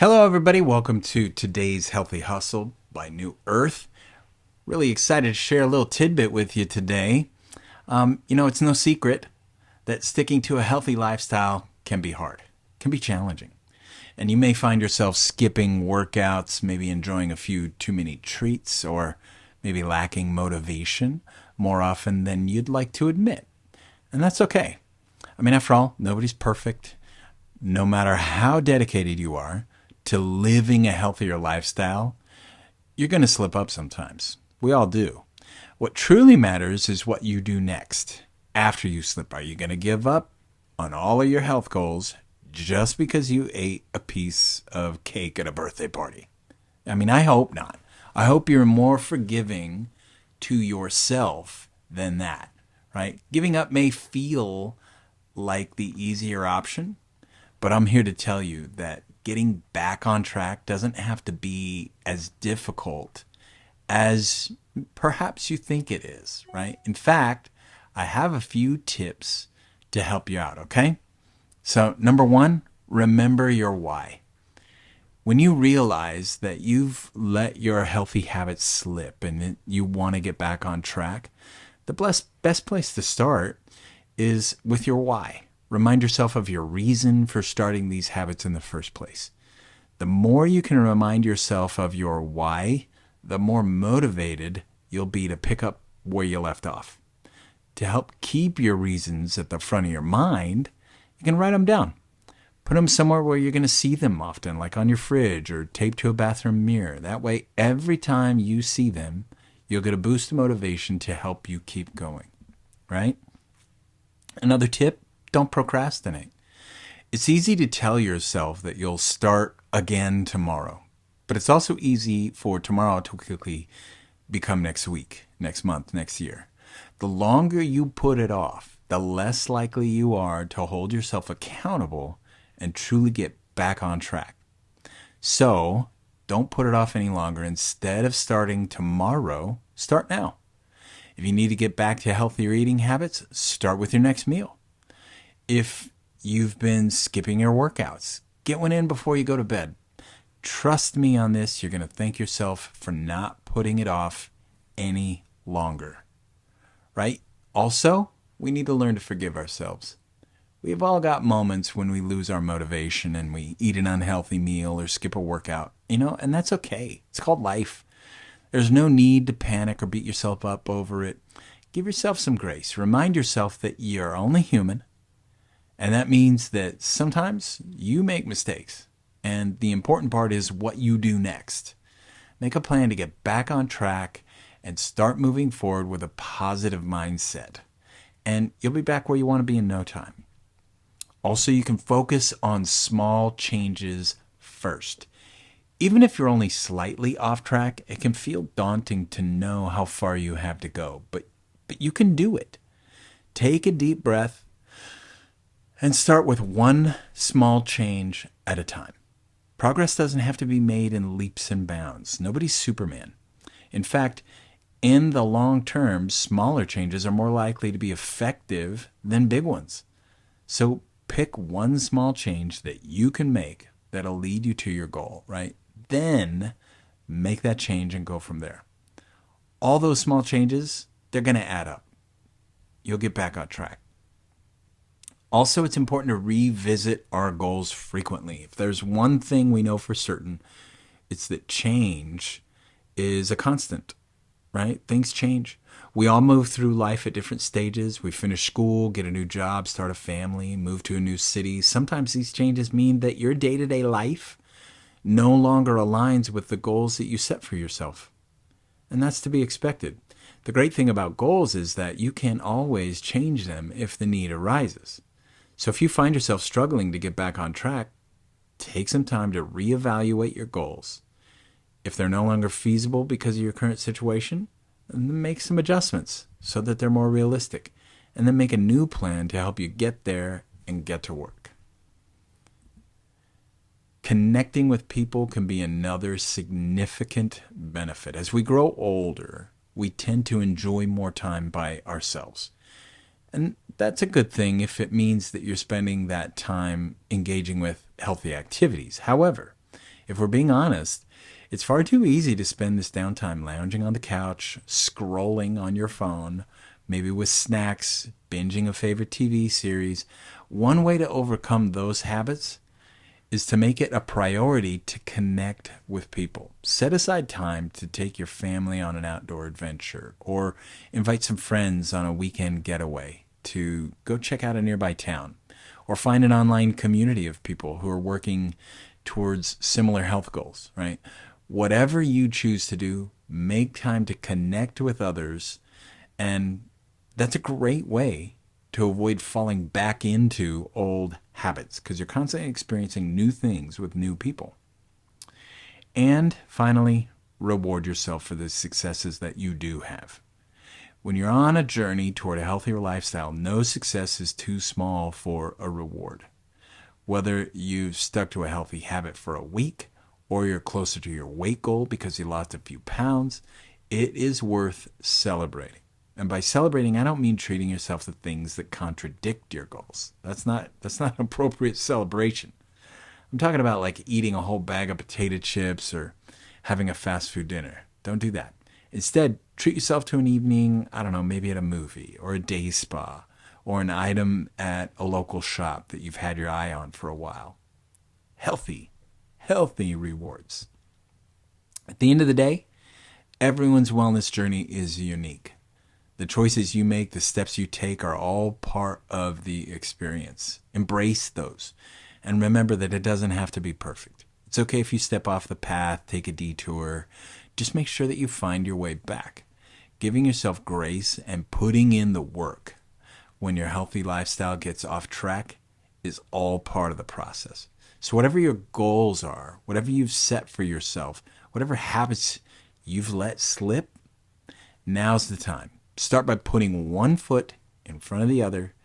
Hello, everybody. Welcome to today's Healthy Hustle by New Earth. Really excited to share a little tidbit with you today. It's no secret that sticking to a healthy lifestyle can be hard, can be challenging. And you may find yourself skipping workouts, maybe enjoying a few too many treats, or maybe lacking motivation more often than you'd like to admit. And that's okay. I mean, after all, nobody's perfect. No matter how dedicated you are to living a healthier lifestyle, you're going to slip up sometimes. We all do. What truly matters is what you do next after you slip. Are you going to give up on all of your health goals just because you ate a piece of cake at a birthday party? I mean, I hope not. I hope you're more forgiving to yourself than that, right? Giving up may feel like the easier option, but I'm here to tell you that getting back on track doesn't have to be as difficult as perhaps you think it is, right? In fact, I have a few tips to help you out, okay? So, number one, remember your why. When you realize that you've let your healthy habits slip and you want to get back on track, the best place to start is with your why. Remind yourself of your reason for starting these habits in the first place. The more you can remind yourself of your why, the more motivated you'll be to pick up where you left off. To help keep your reasons at the front of your mind, you can write them down. Put them somewhere where you're going to see them often, like on your fridge or taped to a bathroom mirror. That way, every time you see them, you'll get a boost of motivation to help you keep going, right? Another tip, don't procrastinate. It's easy to tell yourself that you'll start again tomorrow, but it's also easy for tomorrow to quickly become next week, next month, next year. The longer you put it off, the less likely you are to hold yourself accountable and truly get back on track. So, don't put it off any longer. Instead of starting tomorrow, start now. If you need to get back to healthier eating habits, start with your next meal. If you've been skipping your workouts, get one in before you go to bed. Trust me on this, you're going to thank yourself for not putting it off any longer. Right? Also, we need to learn to forgive ourselves. We've all got moments when we lose our motivation and we eat an unhealthy meal or skip a workout, and that's okay. It's called life. There's no need to panic or beat yourself up over it. Give yourself some grace. Remind yourself that you're only human. And that means that sometimes you make mistakes. And the important part is what you do next. Make a plan to get back on track and start moving forward with a positive mindset. And you'll be back where you want to be in no time. Also, you can focus on small changes first. Even if you're only slightly off track, it can feel daunting to know how far you have to go. But you can do it. Take a deep breath and start with one small change at a time. Progress doesn't have to be made in leaps and bounds. Nobody's Superman. In fact, in the long term, smaller changes are more likely to be effective than big ones. So pick one small change that you can make that'll lead you to your goal, right? Then make that change and go from there. All those small changes, they're going to add up. You'll get back on track. Also, it's important to revisit our goals frequently. If there's one thing we know for certain, it's that change is a constant, right? Things change. We all move through life at different stages. We finish school, get a new job, start a family, move to a new city. Sometimes these changes mean that your day-to-day life no longer aligns with the goals that you set for yourself. And that's to be expected. The great thing about goals is that you can always change them if the need arises. So if you find yourself struggling to get back on track, take some time to reevaluate your goals. If they're no longer feasible because of your current situation, then make some adjustments so that they're more realistic. And then make a new plan to help you get there and get to work. Connecting with people can be another significant benefit. As we grow older, we tend to enjoy more time by ourselves. And that's a good thing if it means that you're spending that time engaging with healthy activities. However, If we're being honest, it's far too easy to spend this downtime lounging on the couch, scrolling on your phone, maybe with snacks, binging a favorite TV series. One way to overcome those habits is to make it a priority to connect with people. Set aside time to take your family on an outdoor adventure or invite some friends on a weekend getaway to go check out a nearby town or find an online community of people who are working towards similar health goals, right? Whatever you choose to do, make time to connect with others, and that's a great way to avoid falling back into old habits because you're constantly experiencing new things with new people. And finally, reward yourself for the successes that you do have. When you're on a journey toward a healthier lifestyle, no success is too small for a reward. Whether you've stuck to a healthy habit for a week or you're closer to your weight goal because you lost a few pounds, it is worth celebrating. And by celebrating, I don't mean treating yourself to things that contradict your goals. That's not appropriate celebration. I'm talking about like eating a whole bag of potato chips or having a fast food dinner. Don't do that. Instead, treat yourself to an evening, I don't know, maybe at a movie or a day spa or an item at a local shop that you've had your eye on for a while. Healthy rewards. At the end of the day, everyone's wellness journey is unique. The choices you make, the steps you take are all part of the experience. Embrace those. And remember that it doesn't have to be perfect. It's okay if you step off the path, take a detour. Just make sure that you find your way back. Giving yourself grace and putting in the work when your healthy lifestyle gets off track is all part of the process. So whatever your goals are, whatever you've set for yourself, whatever habits you've let slip, now's the time. Start by putting one foot in front of the other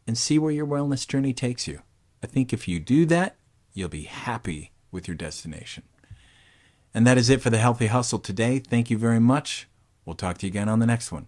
and see where your wellness journey takes you. I think if you do that, you'll be happy with your destination. And that is it for the Healthy Hustle today. Thank you very much. We'll talk to you again on the next one.